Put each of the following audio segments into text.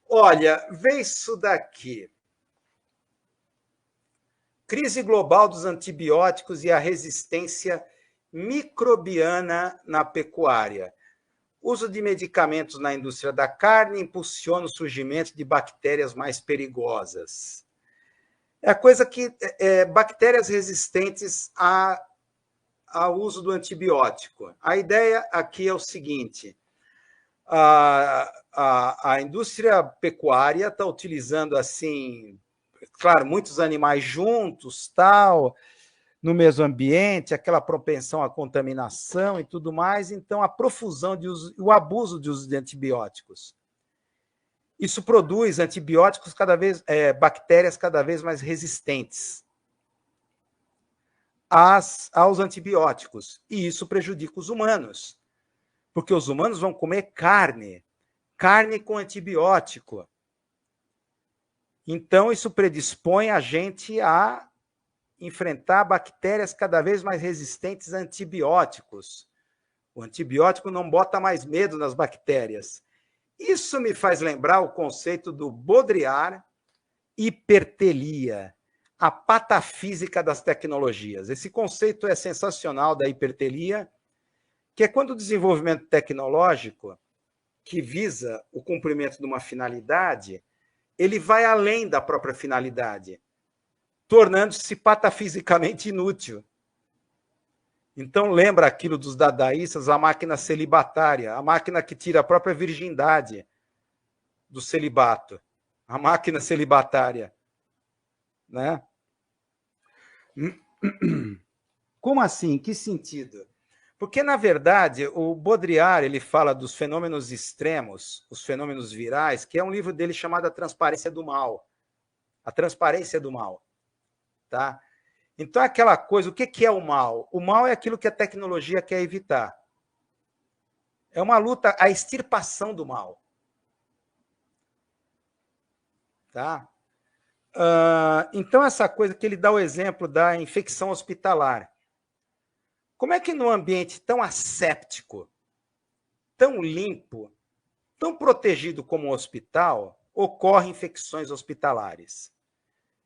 Olha, vê isso daqui. Crise global dos antibióticos e a resistência microbiana na pecuária. Uso de medicamentos na indústria da carne impulsiona o surgimento de bactérias mais perigosas. É a coisa que bactérias resistentes ao uso do antibiótico. A ideia aqui é o seguinte: a indústria pecuária está utilizando assim, claro, muitos animais juntos, tal, no mesmo ambiente, aquela propensão à contaminação e tudo mais, então a profusão de uso, o abuso de uso de antibióticos. Isso produz antibióticos bactérias cada vez mais resistentes aos antibióticos, e isso prejudica os humanos, porque os humanos vão comer carne com antibiótico. Então, isso predispõe a gente a enfrentar bactérias cada vez mais resistentes a antibióticos. O antibiótico não bota mais medo nas bactérias. Isso me faz lembrar o conceito do Baudrillard, hipertelia, a patafísica das tecnologias. Esse conceito é sensacional da hipertelia, que é quando o desenvolvimento tecnológico, que visa o cumprimento de uma finalidade, ele vai além da própria finalidade, tornando-se patafisicamente inútil. Então, lembra aquilo dos dadaístas, a máquina celibatária, a máquina que tira a própria virgindade do celibato, a máquina celibatária. Né? Como assim? Em que sentido? Porque, na verdade, o Baudrillard ele fala dos fenômenos extremos, os fenômenos virais, que é um livro dele chamado A Transparência do Mal. A Transparência do Mal. Tá? Então, aquela coisa, o que é o mal? O mal é aquilo que a tecnologia quer evitar. É uma luta, a extirpação do mal. Tá? Então, essa coisa que ele dá o exemplo da infecção hospitalar. Como é que num ambiente tão asséptico, tão limpo, tão protegido como um hospital, ocorrem infecções hospitalares?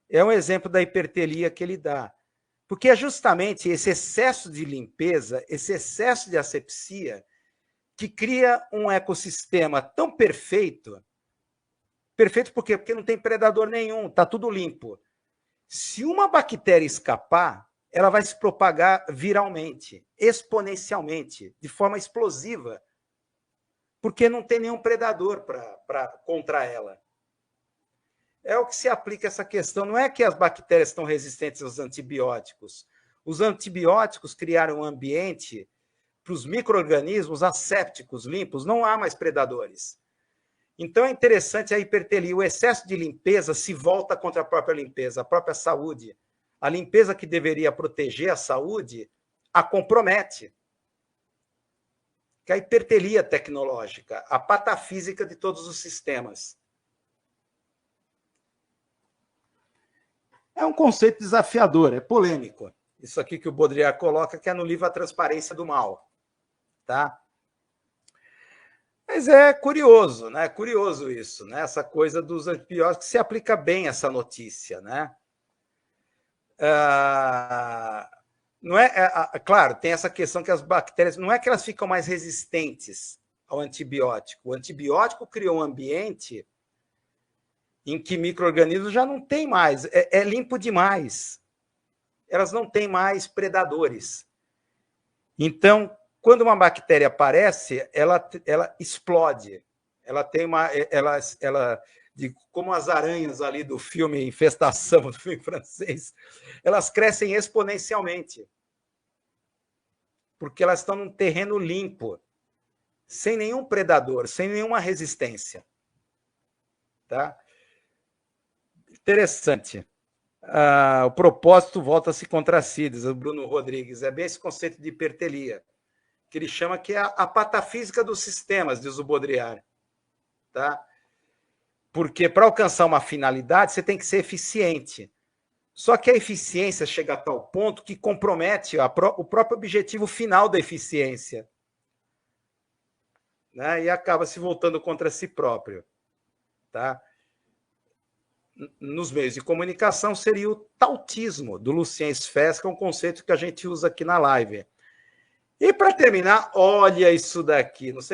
É um exemplo da hipertelia que ele dá. Porque é justamente esse excesso de limpeza, esse excesso de asepsia, que cria um ecossistema tão perfeito. Perfeito por quê? Porque não tem predador nenhum, está tudo limpo. Se uma bactéria escapar, ela vai se propagar viralmente, exponencialmente, de forma explosiva, porque não tem nenhum predador contra ela. É o que se aplica essa questão. Não é que as bactérias estão resistentes aos antibióticos. Os antibióticos criaram um ambiente para os micro-organismos assépticos, limpos, não há mais predadores. Então é interessante a hipertelia. O excesso de limpeza se volta contra a própria limpeza, a própria saúde. A limpeza que deveria proteger a saúde a compromete. Que é a hipertelia tecnológica, a patafísica de todos os sistemas. É um conceito desafiador, é polêmico. Isso aqui que o Baudrillard coloca, que é no livro A Transparência do Mal. Tá? Mas é curioso, né? Curioso isso, né? Essa coisa dos antibióticos, se aplica bem essa notícia, né? Não claro, tem essa questão que as bactérias, não é que elas ficam mais resistentes ao antibiótico. O antibiótico criou um ambiente em que micro-organismos já não tem mais, é limpo demais. Elas não têm mais predadores. Então, quando uma bactéria aparece, ela explode. Ela tem como as aranhas ali do filme Infestação, do filme francês, elas crescem exponencialmente. Porque elas estão num terreno limpo, sem nenhum predador, sem nenhuma resistência. Tá? Interessante. O propósito volta-se contra si, diz o Bruno Rodrigues. É bem esse conceito de hipertelia, que ele chama que é a patafísica dos sistemas, diz o Baudrillard. Tá? Porque para alcançar uma finalidade, você tem que ser eficiente. Só que a eficiência chega a tal ponto que compromete o próprio objetivo final da eficiência. Né? E acaba se voltando contra si próprio. tá? Nos meios de comunicação seria o tautismo, do Lucien Sfez, que é um conceito que a gente usa aqui na live. E para terminar, olha isso daqui, não sei